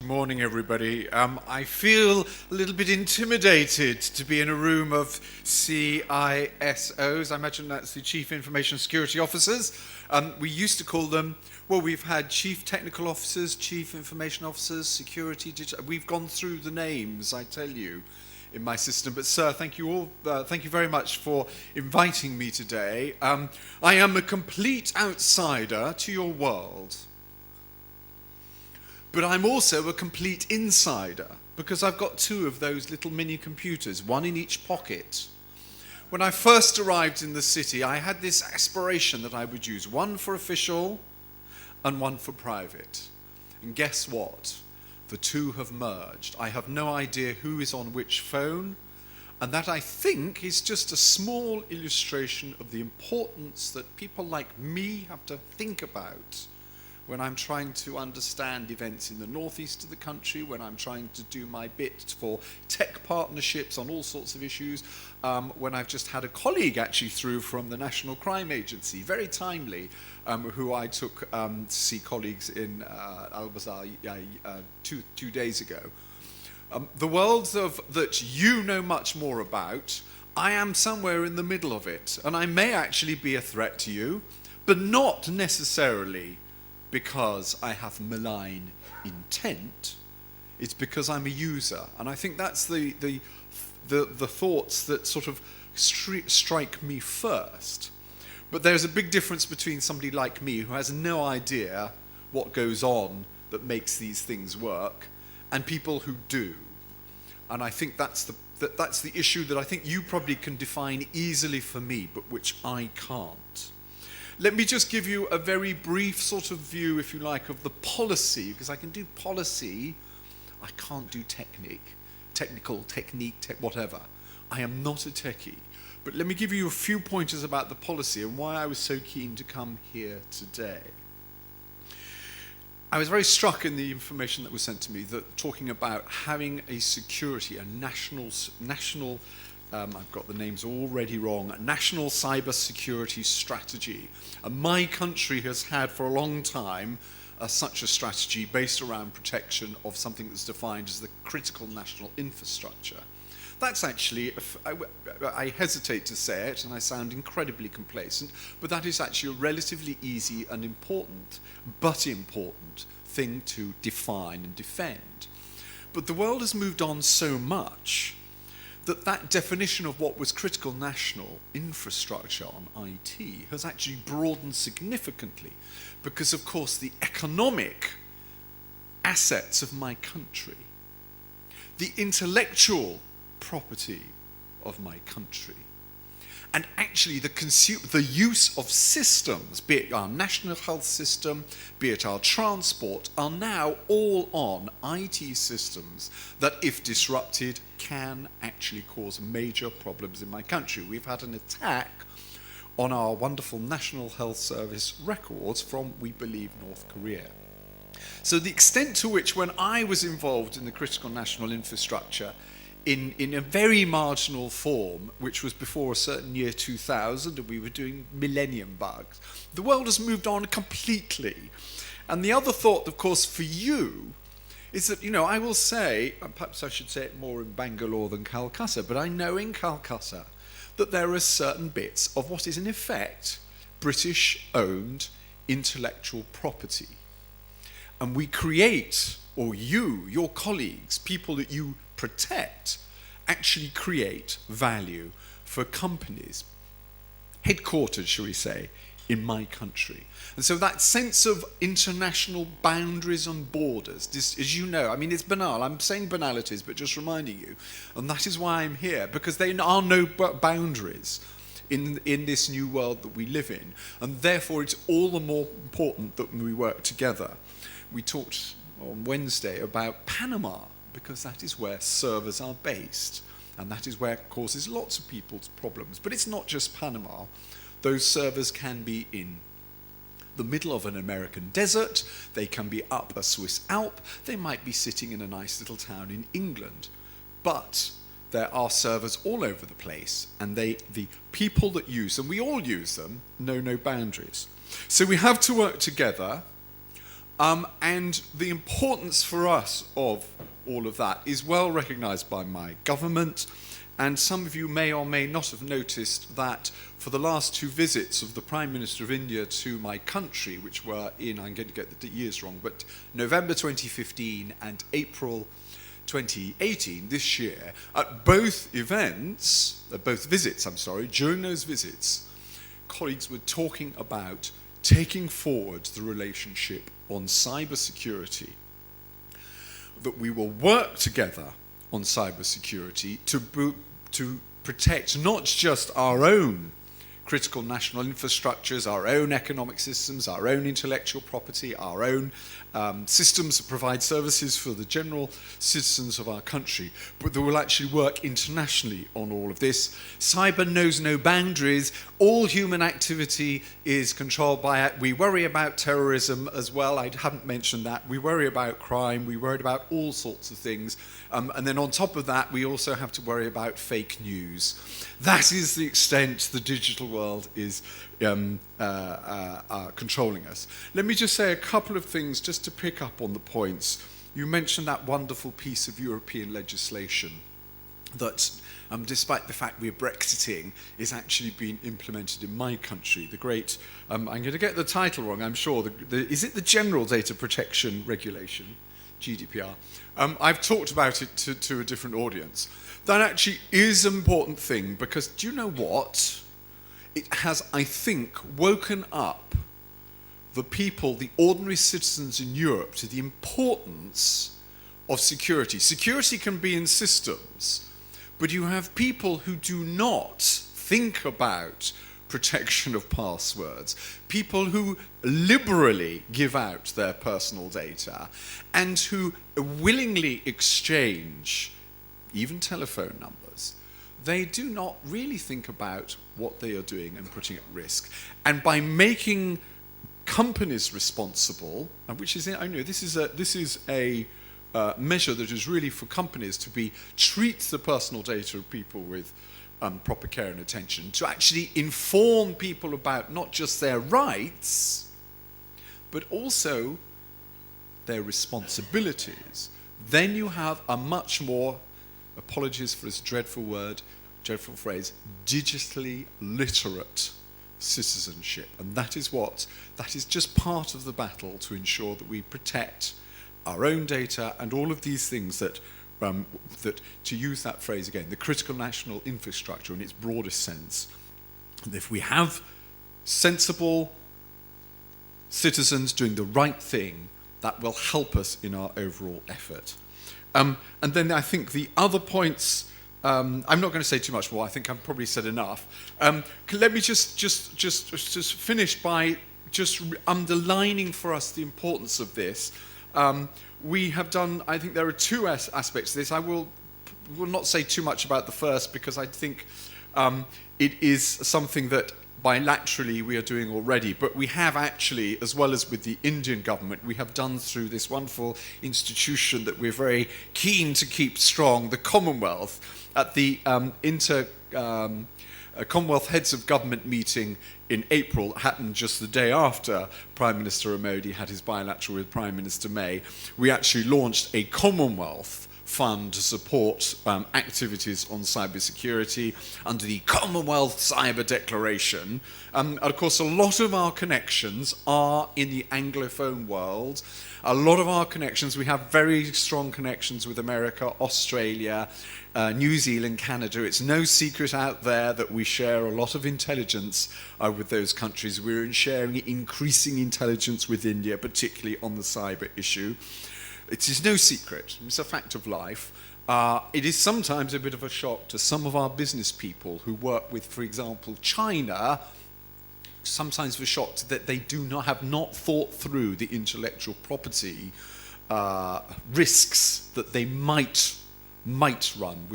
Morning, everybody. I feel a little bit intimidated to be in a room of CISOs. I imagine that's the Chief Information Security Officers. We used to call them, well, we've had Chief Technical Officers, Chief Information Officers, Security, Digital. We've gone through the names, I tell you, in my system. But sir, thank you very much for inviting me today. I am a complete outsider to your world. But I'm also a complete insider because I've got two of those little mini computers, one in each pocket. When I first arrived in the city, I had this aspiration that I would use one for official and one for private. And guess what? The two have merged. I have no idea who is on which phone, and that, I think, is just a small illustration of the importance that people like me have to think about when I'm trying to understand events in the northeast of the country, when I'm trying to do my bit for tech partnerships on all sorts of issues, when I've just had a colleague actually through from the National Crime Agency, very timely, who I took to see colleagues in Al-Bazar 2 days ago. The worlds that you know much more about, I am somewhere in the middle of it, and I may actually be a threat to you, but not necessarily because I have malign intent. It's because I'm a user, and I think that's the thoughts that sort of strike me first. But there's a big difference between somebody like me who has no idea what goes on that makes these things work, and people who do. And I think that's the issue that I think you probably can define easily for me, but which I can't. Let me just give you a very brief sort of view, if you like, of the policy, because I can do policy, I can't do technique, whatever. I am not a techie. But let me give you a few pointers about the policy and why I was so keen to come here today. I was very struck in the information that was sent to me that talking about having a security, a national I've got the names already wrong, a national cyber security strategy. And my country has had for a long time such a strategy based around protection of something that's defined as the critical national infrastructure. That's actually, I hesitate to say it, and I sound incredibly complacent, but that is actually a relatively easy and important, but important thing to define and defend. But the world has moved on so much that definition of what was critical national infrastructure on IT has actually broadened significantly because, of course, the economic assets of my country, the intellectual property of my country, and actually the use of systems, be it our national health system, be it our transport, are now all on IT systems that, if disrupted, can actually cause major problems in my country. We've had an attack on our wonderful National Health Service records from, we believe, North Korea. So the extent to which, when I was involved in the critical national infrastructure, in a very marginal form, which was before a certain year 2000, and we were doing millennium bugs, the world has moved on completely. And the other thought, of course, for you, is that, I will say, and perhaps I should say it more in Bangalore than Calcutta, but I know in Calcutta that there are certain bits of what is in effect British-owned intellectual property. And we create, or you, your colleagues, people that you protect, actually create value for companies, headquartered, shall we say, in my country. And so that sense of international boundaries and borders, as you know, I mean, it's banal. I'm saying banalities, but just reminding you. And that is why I'm here, because there are no boundaries in this new world that we live in. And therefore, it's all the more important that we work together. We talked on Wednesday about Panama, because that is where servers are based. And that is where it causes lots of people's problems. But it's not just Panama. Those servers can be in the middle of an American desert, they can be up a Swiss Alp, they might be sitting in a nice little town in England. But there are servers all over the place, and the people that use them, we all use them, know no boundaries. So we have to work together And the importance for us of all of that is well recognised by my government, and some of you may or may not have noticed that for the last 2 visits of the Prime Minister of India to my country, which were in, I'm going to get the years wrong, but November 2015 and April 2018, this year, at both visits, during those visits, colleagues were talking about taking forward the relationship on cybersecurity, that we will work together on cybersecurity to protect not just our own critical national infrastructures, our own economic systems, our own intellectual property, our own systems that provide services for the general citizens of our country, but that will actually work internationally on all of this. Cyber knows no boundaries. All human activity is controlled by it. We worry about terrorism as well. I haven't mentioned that. We worry about crime. We worry about all sorts of things. And then on top of that, we also have to worry about fake news. That is the extent the digital world is controlling us. Let me just say a couple of things just to pick up on the points. You mentioned that wonderful piece of European legislation that, despite the fact we're Brexiting, is actually being implemented in my country. The great, I'm going to get the title wrong, I'm sure. Is it the General Data Protection Regulation, GDPR? I've talked about it to a different audience. That actually is an important thing because, do you know what? It has, I think, woken up the people, the ordinary citizens in Europe, to the importance of security. Security can be in systems, but you have people who do not think about protection of passwords, people who liberally give out their personal data and who willingly exchange even telephone numbers. They do not really think about what they are doing and putting at risk. And by making companies responsible, which is, I know this is a measure that is really for companies to treat the personal data of people with proper care and attention, to actually inform people about not just their rights, but also their responsibilities. Then you have a much more, apologies for this dreadful phrase, digitally literate citizenship. And that is just part of the battle to ensure that we protect our own data and all of these things that, to use that phrase again, the critical national infrastructure in its broadest sense. And if we have sensible citizens doing the right thing, that will help us in our overall effort. And then I think the other points, I'm not going to say too much more. I think I've probably said enough. Let me just finish by just underlining for us the importance of this. We have done, I think there are 2 aspects to this. I will not say too much about the first because I think it is something that bilaterally we are doing already, but we have actually, as well as with the Indian government, we have done through this wonderful institution that we're very keen to keep strong, the Commonwealth, at the Commonwealth Heads of Government meeting in April, happened just the day after Prime Minister Modi had his bilateral with Prime Minister May. We actually launched a Commonwealth fund to support activities on cybersecurity under the Commonwealth Cyber Declaration. And of course, a lot of our connections are in the Anglophone world. A lot of our connections, we have very strong connections with America, Australia, New Zealand, Canada. It's no secret out there that we share a lot of intelligence with those countries. We're sharing increasing intelligence with India, particularly on the cyber issue. It is no secret, it's a fact of life. It is sometimes a bit of a shock to some of our business people who work with, for example, China, sometimes we're shocked that they have not thought through the intellectual property risks that they might run with